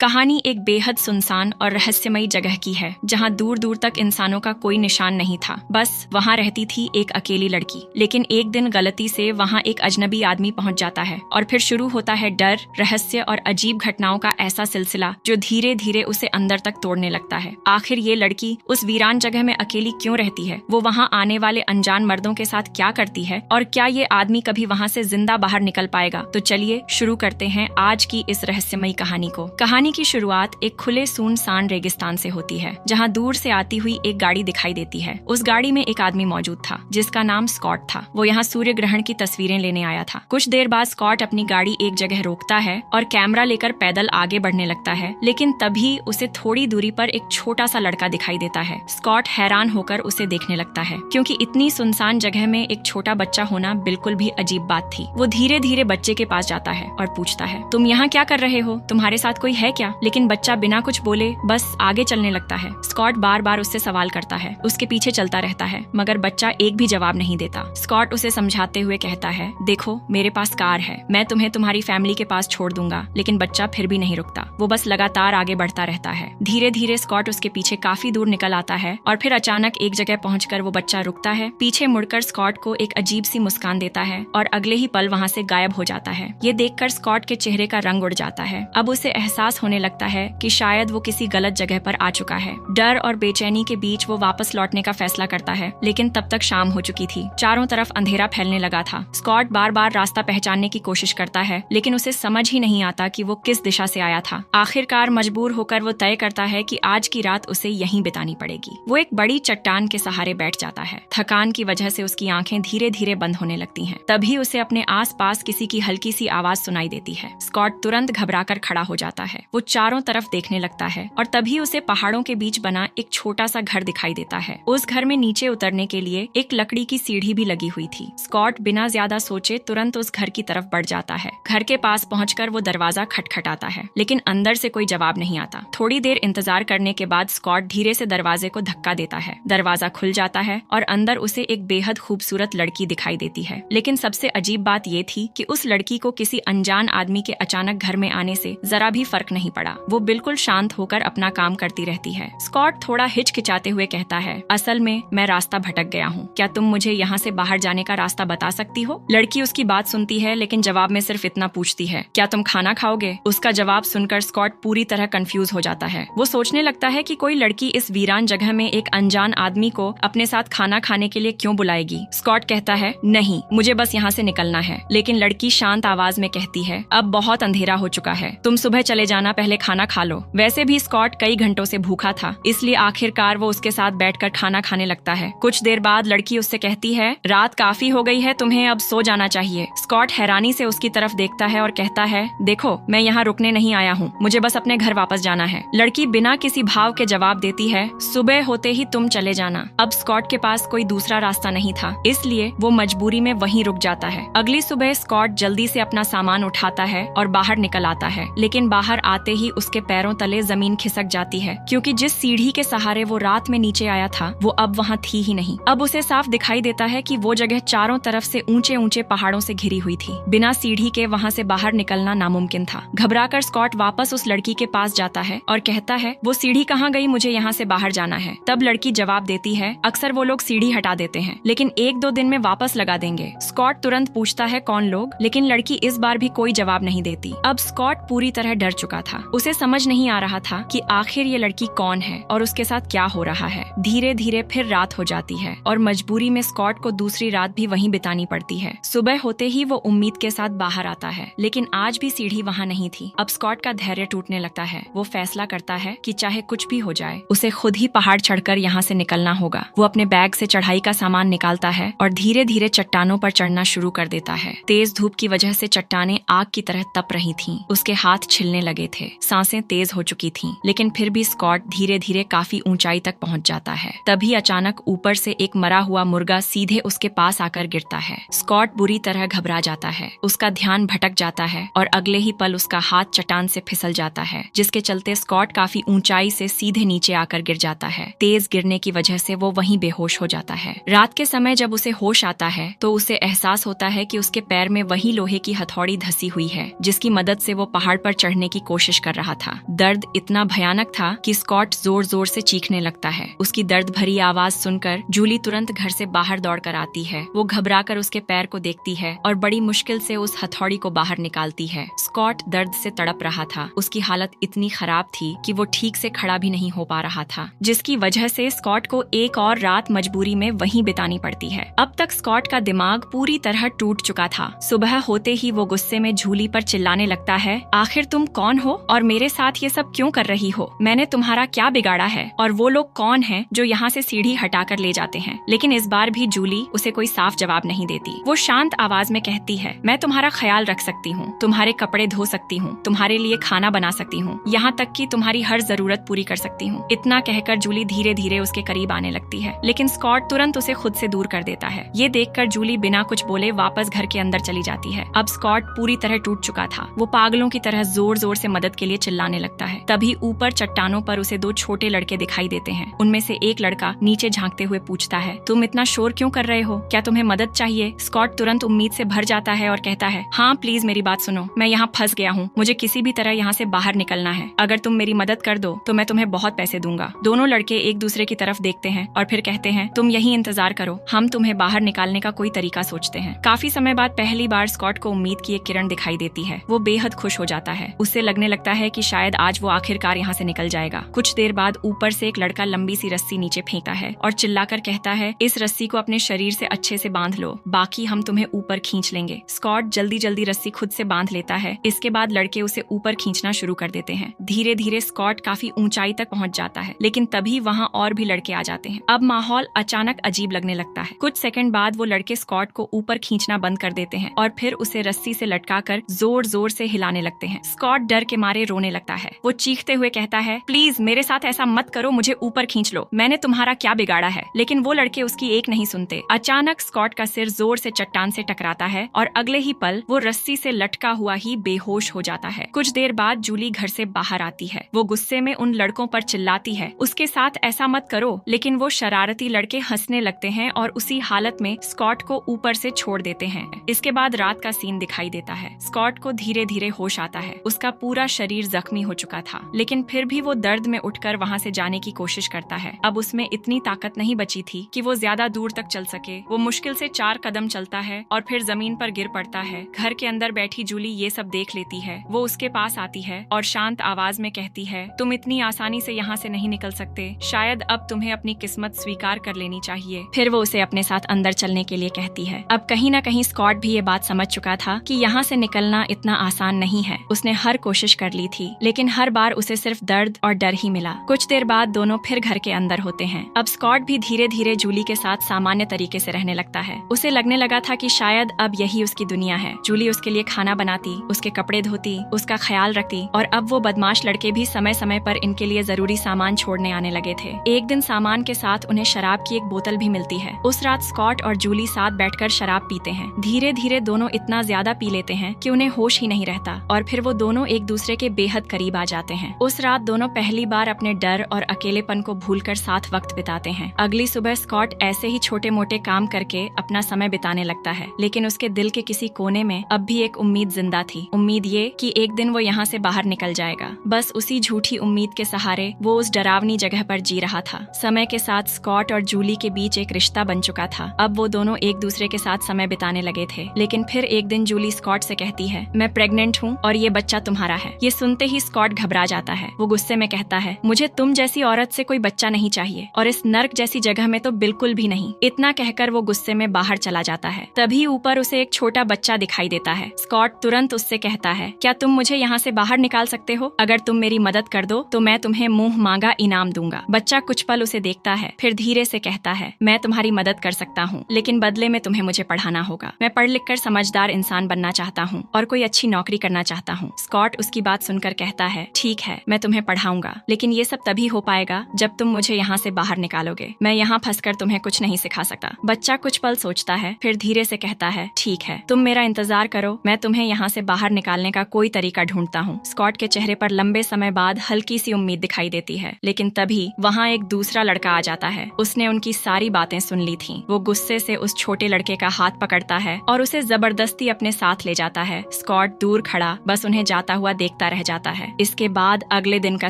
कहानी एक बेहद सुनसान और रहस्यमयी जगह की है जहां दूर दूर तक इंसानों का कोई निशान नहीं था। बस वहां रहती थी एक अकेली लड़की। लेकिन एक दिन गलती से वहां एक अजनबी आदमी पहुंच जाता है और फिर शुरू होता है डर, रहस्य और अजीब घटनाओं का ऐसा सिलसिला जो धीरे धीरे उसे अंदर तक तोड़ने लगता है। आखिर ये लड़की उस वीरान जगह में अकेली क्यों रहती है? वो वहाँ आने वाले अनजान मर्दों के साथ क्या करती है और क्या ये आदमी कभी वहाँ से जिंदा बाहर निकल पाएगा? तो चलिए शुरू करते हैं आज की इस रहस्यमयी कहानी को। कहानी की शुरुआत एक खुले सुनसान रेगिस्तान से होती है जहां दूर से आती हुई एक गाड़ी दिखाई देती है। उस गाड़ी में एक आदमी मौजूद था जिसका नाम स्कॉट था। वो यहाँ सूर्य ग्रहण की तस्वीरें लेने आया था। कुछ देर बाद स्कॉट अपनी गाड़ी एक जगह रोकता है और कैमरा लेकर पैदल आगे बढ़ने लगता है। लेकिन तभी उसे थोड़ी दूरी पर एक छोटा सा लड़का दिखाई देता है। स्कॉट हैरान होकर उसे देखने लगता है क्योंकि इतनी सुनसान जगह में एक छोटा बच्चा होना बिल्कुल भी अजीब बात थी। वो धीरे धीरे बच्चे के पास जाता है और पूछता है, तुम यहाँ क्या कर रहे हो? तुम्हारे साथ कोई है क्या? लेकिन बच्चा बिना कुछ बोले बस आगे चलने लगता है। स्कॉट बार बार उससे सवाल करता है, उसके पीछे चलता रहता है, मगर बच्चा एक भी जवाब नहीं देता। स्कॉट उसे समझाते हुए कहता है, देखो मेरे पास कार है, मैं तुम्हें तुम्हारी फैमिली के पास छोड़ दूंगा। लेकिन बच्चा फिर भी नहीं रुकता। वो बस लगातार आगे बढ़ता रहता है। धीरे धीरे स्कॉट उसके पीछे काफी दूर निकल आता है और फिर अचानक एक जगह पहुंचकर वो बच्चा रुकता है, पीछे मुड़कर स्कॉट को एक अजीब सी मुस्कान देता है और अगले ही पल वहाँ से गायब हो जाता है। ये देखकर स्कॉट के चेहरे का रंग उड़ जाता है। अब उसे एहसास होने लगता है कि शायद वो किसी गलत जगह पर आ चुका है। डर और बेचैनी के बीच वो वापस लौटने का फैसला करता है, लेकिन तब तक शाम हो चुकी थी। चारों तरफ अंधेरा फैलने लगा था। स्कॉट बार बार रास्ता पहचानने की कोशिश करता है, लेकिन उसे समझ ही नहीं आता कि वो किस दिशा से आया था। आखिरकार मजबूर होकर वो तय करता है कि आज की रात उसे यहीं बितानी पड़ेगी। वो एक बड़ी चट्टान के सहारे बैठ जाता है। थकान की वजह से उसकी आंखें धीरे धीरे बंद होने लगती हैं। तभी उसे अपने आसपास किसी की हल्की सी आवाज सुनाई देती है। स्कॉट तुरंत घबराकर खड़ा हो जाता है। वो चारों तरफ देखने लगता है और तभी उसे पहाड़ों के बीच बना एक छोटा सा घर दिखाई देता है। उस घर में नीचे उतरने के लिए एक लकड़ी की सीढ़ी भी लगी हुई थी। स्कॉट बिना ज्यादा सोचे तुरंत उस घर की तरफ बढ़ जाता है। घर के पास पहुंचकर वो दरवाजा खटखटाता है, लेकिन अंदर से कोई जवाब नहीं आता। थोड़ी देर इंतजार करने के बाद स्कॉट धीरे से दरवाजे को धक्का देता है। दरवाजा खुल जाता है और अंदर उसे एक बेहद खूबसूरत लड़की दिखाई देती है। लेकिन सबसे अजीब बात ये थी कि उस लड़की को किसी अनजान आदमी के अचानक घर में आने से जरा भी फर्क नहीं पड़ा। वो बिल्कुल शांत होकर अपना काम करती रहती है। स्कॉट थोड़ा हिचकिचाते हुए कहता है, असल में मैं रास्ता भटक गया हूँ, क्या तुम मुझे यहाँ से बाहर जाने का रास्ता बता सकती हो? लड़की उसकी बात सुनती है, लेकिन जवाब में सिर्फ इतना पूछती है, क्या तुम खाना खाओगे? उसका जवाब सुनकर स्कॉट पूरी तरह कंफ्यूज हो जाता है। वो सोचने लगता है कि कोई लड़की इस वीरान जगह में एक अनजान आदमी को अपने साथ खाना खाने के लिए क्यों बुलाएगी। स्कॉट कहता है, नहीं, मुझे बस यहाँ से निकलना है। लेकिन लड़की शांत आवाज में कहती है, अब बहुत अंधेरा हो चुका है, तुम सुबह चले जाना, पहले खाना खा लो। वैसे भी स्कॉट कई घंटों से भूखा था, इसलिए आखिरकार वो उसके साथ बैठकर खाना खाने लगता है। कुछ देर बाद लड़की उससे कहती है, रात काफी हो गई है, तुम्हें अब सो जाना चाहिए। स्कॉट हैरानी से उसकी तरफ देखता है और कहता है, देखो मैं यहाँ रुकने नहीं आया हूँ, मुझे बस अपने घर वापस जाना है। लड़की बिना किसी भाव के जवाब देती है, सुबह होते ही तुम चले जाना। अब स्कॉट के पास कोई दूसरा रास्ता नहीं था, इसलिए वो मजबूरी में वहीं रुक जाता है। अगली सुबह स्कॉट जल्दी से अपना सामान उठाता है और बाहर निकल आता है, लेकिन बाहर आते ही उसके पैरों तले जमीन खिसक जाती है क्योंकि जिस सीढ़ी के सहारे वो रात में नीचे आया था वो अब वहाँ थी ही नहीं। अब उसे साफ दिखाई देता है कि वो जगह चारों तरफ से ऊंचे ऊंचे पहाड़ों से घिरी हुई थी। बिना सीढ़ी के वहाँ से बाहर निकलना नामुमकिन था। घबराकर स्कॉट वापस उस लड़की के पास जाता है और कहता है, वो सीढ़ी कहाँ गई? मुझे यहाँ से बाहर जाना है। तब लड़की जवाब देती है, अक्सर वो लोग सीढ़ी हटा देते हैं, लेकिन 1-2 दिन में वापस लगा देंगे। स्कॉट तुरंत पूछता है, कौन लोग? लेकिन लड़की इस बार भी कोई जवाब नहीं देती। अब स्कॉट पूरी तरह डर चुका था। उसे समझ नहीं आ रहा था कि आखिर ये लड़की कौन है और उसके साथ क्या हो रहा है। धीरे धीरे फिर रात हो जाती है और मजबूरी में स्कॉट को दूसरी रात भी वहीं बितानी पड़ती है। सुबह होते ही वो उम्मीद के साथ बाहर आता है, लेकिन आज भी सीढ़ी वहाँ नहीं थी। अब स्कॉट का धैर्य टूटने लगता है। वो फैसला करता है कि चाहे कुछ भी हो जाए, उसे खुद ही पहाड़ चढ़कर यहाँ से निकलना होगा। वो अपने बैग से चढ़ाई का सामान निकालता है और धीरे धीरे चट्टानों पर चढ़ना शुरू कर देता है। तेज धूप की वजह से चट्टानें आग की तरह तप रही थीं। उसके हाथ छिलने लगे थे, सांसें तेज हो चुकी थीं, लेकिन फिर भी स्कॉट धीरे धीरे काफी ऊंचाई तक पहुंच जाता है। तभी अचानक ऊपर से एक मरा हुआ मुर्गा सीधे उसके पास आकर गिरता है। स्कॉट बुरी तरह घबरा जाता है। उसका ध्यान भटक जाता है और अगले ही पल उसका हाथ चट्टान से फिसल जाता है, जिसके चलते स्कॉट काफी ऊंचाई से सीधे नीचे आकर गिर जाता है। तेज गिरने की वजह से वो वहीं बेहोश हो जाता है। रात के समय जब उसे होश आता है तो उसे एहसास होता है कि उसके पैर में वही लोहे की हथौड़ी धसी हुई है जिसकी मदद से वो पहाड़ पर चढ़ने की कोशिश कोशिश कर रहा था। दर्द इतना भयानक था कि स्कॉट जोर जोर से चीखने लगता है। उसकी दर्द भरी आवाज सुनकर जूली तुरंत घर से बाहर दौड़कर आती है। वो घबराकर उसके पैर को देखती है और बड़ी मुश्किल से उस हथौड़ी को बाहर निकालती है। स्कॉट दर्द से तड़प रहा था। उसकी हालत इतनी खराब थी कि वो ठीक से खड़ा भी नहीं हो पा रहा था, जिसकी वजह से स्कॉट को एक और रात मजबूरी में वहीं बितानी पड़ती है। अब तक स्कॉट का दिमाग पूरी तरह टूट चुका था। सुबह होते ही वो गुस्से में जूली पर चिल्लाने लगता है, आखिर तुम कौन हो और मेरे साथ ये सब क्यों कर रही हो? मैंने तुम्हारा क्या बिगाड़ा है? और वो लोग कौन हैं जो यहाँ से सीढ़ी हटाकर ले जाते हैं? लेकिन इस बार भी जूली उसे कोई साफ जवाब नहीं देती। वो शांत आवाज में कहती है, मैं तुम्हारा ख्याल रख सकती हूँ, तुम्हारे कपड़े धो सकती हूँ, तुम्हारे लिए खाना बना सकती हूँ, यहाँ तक कि तुम्हारी हर जरूरत पूरी कर सकती हूँ। इतना कहकर जूली धीरे धीरे उसके करीब आने लगती है, लेकिन स्कॉट तुरंत उसे खुद से दूर कर देता है। ये देखकर जूली बिना कुछ बोले वापस घर के अंदर चली जाती है। अब स्कॉट पूरी तरह टूट चुका था। वो पागलों की तरह जोर जोर से मदद के लिए चिल्लाने लगता है। तभी ऊपर चट्टानों पर उसे दो छोटे लड़के दिखाई देते हैं। उनमें से एक लड़का नीचे झांकते हुए पूछता है, तुम इतना शोर क्यों कर रहे हो? क्या तुम्हें मदद चाहिए? स्कॉट तुरंत उम्मीद से भर जाता है और कहता है, हाँ प्लीज मेरी बात सुनो, मैं यहाँ फंस गया हूँ, मुझे किसी भी तरह यहाँ से बाहर निकलना है। अगर तुम मेरी मदद कर दो तो मैं तुम्हें बहुत पैसे दूंगा। दोनों लड़के एक दूसरे की तरफ देखते हैं और फिर कहते हैं, तुम यहीं इंतजार करो, हम तुम्हें बाहर निकालने का कोई तरीका सोचते हैं। काफी समय बाद पहली बार स्कॉट को उम्मीद की एक किरण दिखाई देती है। वो बेहद खुश हो जाता है। उससे लगने लगता है कि शायद आज वो आखिरकार यहाँ से निकल जाएगा। कुछ देर बाद ऊपर से एक लड़का लंबी सी रस्सी नीचे फेंकता है और चिल्लाकर कहता है, इस रस्सी को अपने शरीर से अच्छे से बांध लो, बाकी हम तुम्हें ऊपर खींच लेंगे। स्कॉट जल्दी जल्दी रस्सी खुद से बांध लेता है। इसके बाद लड़के उसे ऊपर खींचना शुरू कर देते हैं। धीरे धीरे स्कॉट काफी ऊंचाई तक पहुंच जाता है, लेकिन तभी वहाँ और भी लड़के आ जाते हैं। अब माहौल अचानक अजीब लगने लगता है। कुछ सेकंड बाद वो लड़के स्कॉट को ऊपर खींचना बंद कर देते हैं और फिर उसे रस्सी से लटकाकर जोर जोर से हिलाने लगते हैं। स्कॉट डर के मारे रोने लगता है। वो चीखते हुए कहता है, प्लीज मेरे साथ ऐसा मत करो, मुझे ऊपर खींच लो, मैंने तुम्हारा क्या बिगाड़ा है? लेकिन वो लड़के उसकी एक नहीं सुनते। अचानक स्कॉट का सिर जोर से चट्टान से टकराता है और अगले ही पल वो रस्सी से लटका हुआ ही बेहोश हो जाता है। कुछ देर बाद जूली घर से बाहर आती है। वो गुस्से में उन लड़कों पर चिल्लाती है, उसके साथ ऐसा मत करो, लेकिन वो शरारती लड़के हंसने लगते हैं और उसी हालत में स्कॉट को ऊपर से छोड़ देते हैं। इसके बाद रात का सीन दिखाई देता है। स्कॉट को धीरे धीरे होश आता है। उसका पूरा शरीर जख्मी हो चुका था, लेकिन फिर भी वो दर्द में उठकर वहाँ से जाने की कोशिश करता है। अब उसमें इतनी ताकत नहीं बची थी कि वो ज्यादा दूर तक चल सके। वो मुश्किल से 4 कदम चलता है और फिर जमीन पर गिर पड़ता है। घर के अंदर बैठी जूली ये सब देख लेती है। वो उसके पास आती है और शांत आवाज में कहती है, तुम इतनी आसानी से यहाँ से नहीं निकल सकते, शायद अब तुम्हें अपनी किस्मत स्वीकार कर लेनी चाहिए। फिर वो उसे अपने साथ अंदर चलने के लिए कहती है। अब कहीं न कहीं स्कॉट भी ये बात समझ चुका था कि यहाँ से निकलना इतना आसान नहीं है। उसने हर कोशिश कर ली थी, लेकिन हर बार उसे सिर्फ दर्द और डर ही मिला। कुछ देर बाद दोनों फिर घर के अंदर होते हैं। अब स्कॉट भी धीरे धीरे जूली के साथ सामान्य तरीके से रहने लगता है। उसे लगने लगा था कि शायद अब यही उसकी दुनिया है। जूली उसके लिए खाना बनाती, उसके कपड़े धोती, उसका ख्याल रखती और अब वो बदमाश लड़के भी समय समय पर इनके लिए जरूरी सामान छोड़ने आने लगे थे। एक दिन सामान के साथ उन्हें शराब की एक बोतल भी मिलती है। उस रात स्कॉट और जूली साथ बैठकर शराब पीते हैं। धीरे धीरे दोनों इतना ज्यादा पी लेते हैं कि उन्हें होश ही नहीं रहता और फिर वो दोनों एक दूसरे के बेहद करीब आ जाते हैं। उस रात दोनों पहली बार अपने डर और अकेलेपन को भूलकर साथ वक्त बिताते हैं। अगली सुबह स्कॉट ऐसे ही छोटे मोटे काम करके अपना समय बिताने लगता है, लेकिन उसके दिल के किसी कोने में अब भी एक उम्मीद जिंदा थी। उम्मीद ये कि एक दिन वो यहाँ से बाहर निकल जाएगा। बस उसी झूठी उम्मीद के सहारे वो उस डरावनी जगह पर जी रहा था। समय के साथ स्कॉट और जूली के बीच एक रिश्ता बन चुका था। अब वो दोनों एक दूसरे के साथ समय बिताने लगे थे। लेकिन फिर एक दिन जूली स्कॉट से कहती है, मैं प्रेग्नेंट हूँ और ये बच्चा तुम्हारा है। ये सुनते ही स्कॉट घबरा जाता है। वो गुस्से में कहता है, मुझे तुम जैसी औरत से कोई बच्चा नहीं चाहिए और इस नर्क जैसी जगह में तो बिल्कुल भी नहीं। इतना कहकर वो गुस्से में बाहर चला जाता है। तभी ऊपर उसे एक छोटा बच्चा दिखाई देता है। स्कॉट तुरंत उससे कहता है, क्या तुम मुझे यहाँ से बाहर निकाल सकते हो? अगर तुम मेरी मदद कर दो तो मैं तुम्हें मुंह मांगा इनाम दूंगा। बच्चा कुछ पल उसे देखता है, फिर धीरे से कहता है, मैं तुम्हारी मदद कर सकता हूँ, लेकिन बदले में तुम्हें मुझे पढ़ाना होगा। मैं पढ़ लिख कर समझदार इंसान बनना चाहता हूँ और कोई अच्छी नौकरी करना चाहता हूँ। स्कॉट उसकी बात सुनकर कहता है, ठीक है, मैं तुम्हें पढ़ाऊंगा, लेकिन ये सब तभी हो पाएगा जब तुम मुझे यहाँ से बाहर निकालोगे। मैं यहाँ फंसकर तुम्हें कुछ नहीं सिखा सकता। बच्चा कुछ पल सोचता है, फिर धीरे से कहता है, ठीक है, तुम मेरा इंतजार करो, मैं तुम्हें यहाँ से बाहर निकालने का कोई तरीका ढूंढता हूँ। स्कॉट के चेहरे पर लंबे समय बाद हल्की सी उम्मीद दिखाई देती है, लेकिन तभी वहाँ एक दूसरा लड़का आ जाता है। उसने उनकी सारी बातें सुन ली थी। वो गुस्से से उस छोटे लड़के का हाथ पकड़ता है और उसे जबरदस्ती अपने साथ ले जाता है। स्कॉट दूर खड़ा बस उन्हें जाता हुआ देखता देखता रह जाता है। इसके बाद अगले दिन का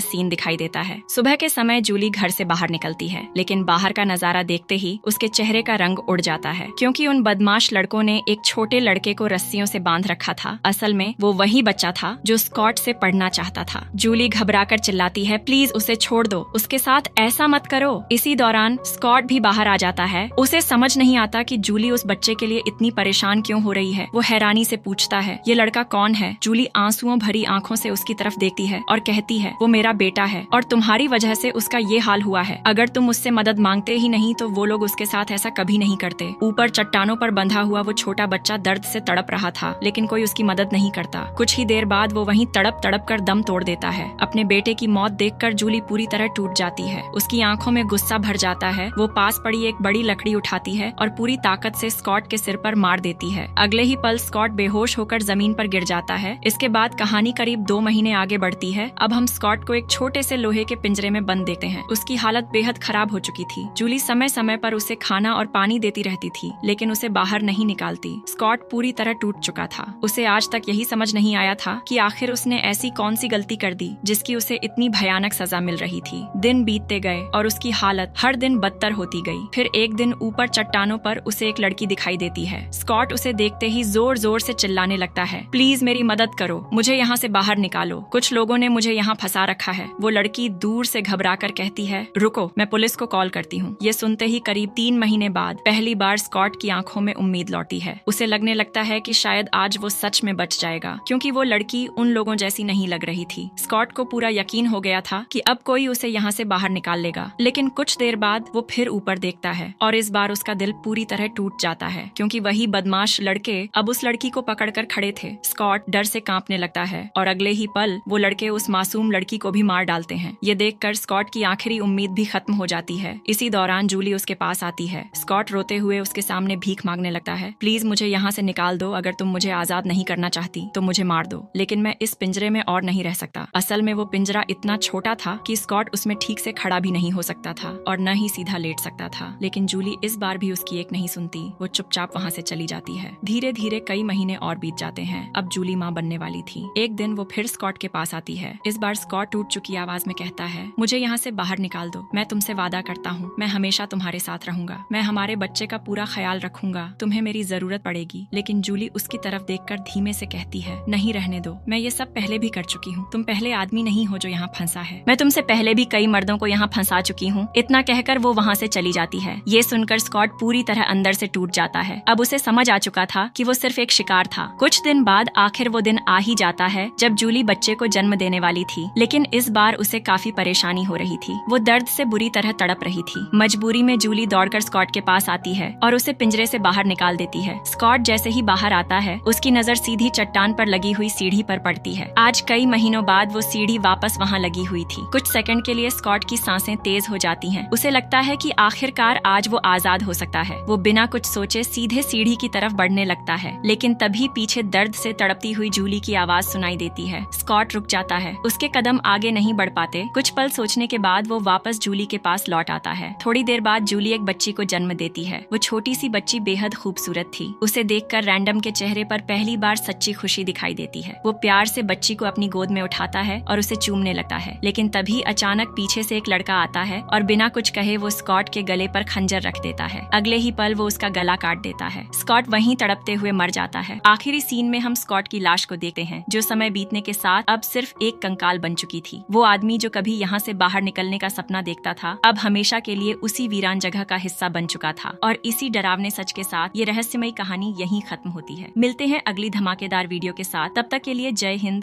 सीन दिखाई देता है। सुबह के समय जूली घर से बाहर निकलती है, लेकिन बाहर का नजारा देखते ही उसके चेहरे का रंग उड़ जाता है, क्योंकि उन बदमाश लड़कों ने एक छोटे लड़के को रस्सियों से बांध रखा था। असल में वो वही बच्चा था जो स्कॉट से पढ़ना चाहता था। जूली घबराकर चिल्लाती है, प्लीज उसे छोड़ दो, उसके साथ ऐसा मत करो। इसी दौरान स्कॉट भी बाहर आ जाता है। उसे समझ नहीं आता कि जूली उस बच्चे के लिए इतनी परेशान क्यों हो रही है। वो हैरानी से पूछता है, ये लड़का कौन है? जूली आंसुओं भरी आंखों से उसकी तरफ देखती है और कहती है, वो मेरा बेटा है और तुम्हारी वजह से उसका ये हाल हुआ है। अगर तुम उससे मदद मांगते ही नहीं तो वो लोग उसके साथ ऐसा कभी नहीं करते। ऊपर चट्टानों पर बंधा हुआ वो छोटा बच्चा दर्द से तड़प रहा था, लेकिन कोई उसकी मदद नहीं करता। कुछ ही देर बाद वो वहीं तड़प तड़प कर दम तोड़ देता है। अपने बेटे की मौत देखकर जूली पूरी तरह टूट जाती है। उसकी आंखों में गुस्सा भर जाता है। वो पास पड़ी एक बड़ी लकड़ी उठाती है और पूरी ताकत से स्कॉट के सिर पर मार देती है। अगले ही पल स्कॉट बेहोश होकर जमीन पर गिर जाता है। इसके बाद कहानी करीब 2 महीने आगे बढ़ती है। अब हम स्कॉट को एक छोटे से लोहे के पिंजरे में बंद देखते हैं। उसकी हालत बेहद खराब हो चुकी थी। जूली समय समय पर उसे खाना और पानी देती रहती थी, लेकिन उसे बाहर नहीं निकालती। स्कॉट पूरी तरह टूट चुका था। उसे आज तक यही समझ नहीं आया था कि आखिर उसने ऐसी कौन सी गलती कर दी जिसकी उसे इतनी भयानक सजा मिल रही थी। दिन बीतते गए और उसकी हालत हर दिन बदतर होती गई। फिर एक दिन ऊपर चट्टानों पर उसे एक लड़की दिखाई देती है। स्कॉट उसे देखते ही जोर जोर से चिल्लाने लगता है, प्लीज मेरी मदद करो, मुझे यहाँ से बाहर निकालो, कुछ लोगों ने मुझे यहाँ फंसा रखा है। वो लड़की दूर से घबराकर कहती है, रुको, मैं पुलिस को कॉल करती हूँ। ये सुनते ही करीब 3 महीने बाद पहली बार स्कॉट की आंखों में उम्मीद लौटी है। उसे लगने लगता है कि शायद आज वो सच में बच जाएगा, क्योंकि वो लड़की उन लोगों जैसी नहीं लग रही थी। स्कॉट को पूरा यकीन हो गया था कि अब कोई उसे यहाँ से बाहर निकाल लेगा। लेकिन कुछ देर बाद वो फिर ऊपर देखता है और इस बार उसका दिल पूरी तरह टूट जाता है, क्योंकि वही बदमाश लड़के अब उस लड़की को पकड़कर खड़े थे। स्कॉट डर से कांपने लगता है और अगले ही पल वो लड़के उस मासूम लड़की को भी मार डालते हैं। ये देखकर स्कॉट की आखिरी उम्मीद भी खत्म हो जाती है। इसी दौरान जूली उसके पास आती है। स्कॉट रोते हुए उसके सामने भीख मांगने लगता है, प्लीज मुझे यहाँ से निकाल दो, अगर तुम मुझे आजाद नहीं करना चाहती तो मुझे मार दो, लेकिन मैं इस पिंजरे में और नहीं रह सकता। असल में वो पिंजरा इतना छोटा था कि स्कॉट उसमें ठीक से खड़ा भी नहीं हो सकता था और न ही सीधा लेट सकता था। लेकिन जूली इस बार भी उसकी एक नहीं सुनती। वो चुपचाप वहाँ से चली जाती है। धीरे धीरे कई महीने और बीत जाते हैं। अब जूली माँ बनने वाली थी। एक दिन वो फिर स्कॉट के पास आती है। इस बार स्कॉट टूट चुकी आवाज में कहता है, मुझे यहाँ से बाहर निकाल दो, मैं तुमसे वादा करता हूँ मैं हमेशा तुम्हारे साथ रहूंगा, मैं हमारे बच्चे का पूरा ख्याल रखूंगा, तुम्हें मेरी जरूरत पड़ेगी। लेकिन जूली उसकी तरफ देखकर धीमे से कहती है, नहीं रहने दो, मैं ये सब पहले भी कर चुकी हूँ, तुम पहले आदमी नहीं हो जो यहाँ फंसा है, मैं तुमसे पहले भी कई मर्दों को यहाँ फंसा चुकी हूँ। इतना कहकर वो वहाँ से चली जाती है। ये सुनकर स्कॉट पूरी तरह अंदर से टूट जाता है। अब उसे समझ आ चुका था कि वो सिर्फ एक शिकार था। कुछ दिन बाद आखिर वो दिन आ ही जाता है जब जूली बच्चे को जन्म देने वाली थी, लेकिन इस बार उसे काफी परेशानी हो रही थी। वो दर्द से बुरी तरह तड़प रही थी। मजबूरी में जूली दौड़कर स्कॉट के पास आती है और उसे पिंजरे से बाहर निकाल देती है। स्कॉट जैसे ही बाहर आता है उसकी नजर सीधी चट्टान पर लगी हुई सीढ़ी पर पड़ती है। आज कई महीनों बाद वो सीढ़ी वापस वहाँ लगी हुई थी। कुछ सेकंड के लिए स्कॉट की सांसें तेज हो जाती हैं। उसे लगता है कि आखिरकार आज वो आजाद हो सकता है। वो बिना कुछ सोचे सीधे सीढ़ी की तरफ बढ़ने लगता है, लेकिन तभी पीछे दर्द से तड़पती हुई जूली की आवाज सुनाई देती है। स्कॉट रुक जाता है। उसके कदम आगे नहीं बढ़ पाते। कुछ पल सोचने के बाद वो वापस जूली के पास लौट आता है। थोड़ी देर बाद जूली एक बच्ची को जन्म देती है। वो छोटी सी बच्ची बेहद खूबसूरत थी। उसे देखकर रैंडम के चेहरे पर पहली बार सच्ची खुशी दिखाई देती है। वो प्यार से बच्ची को अपनी गोद में उठाता है और उसे चूमने लगता है, लेकिन तभी अचानक पीछे से एक लड़का आता है और बिना कुछ कहे वो स्कॉट के गले पर खंजर रख देता है। अगले ही पल वो उसका गला काट देता है। स्कॉट वहीं तड़पते हुए मर जाता है। आखिरी सीन में हम स्कॉट की लाश को देखते हैं, जो समय बीतने के साथ अब सिर्फ एक कंकाल बन चुकी थी। वो आदमी जो कभी यहाँ से बाहर निकलने का सपना देखता था, अब हमेशा के लिए उसी वीरान जगह का हिस्सा बन चुका था। और इसी डरावने सच के साथ ये रहस्यमयी कहानी यहीं खत्म होती है। मिलते हैं अगली धमाकेदार वीडियो के साथ। तब तक के लिए जय हिंद,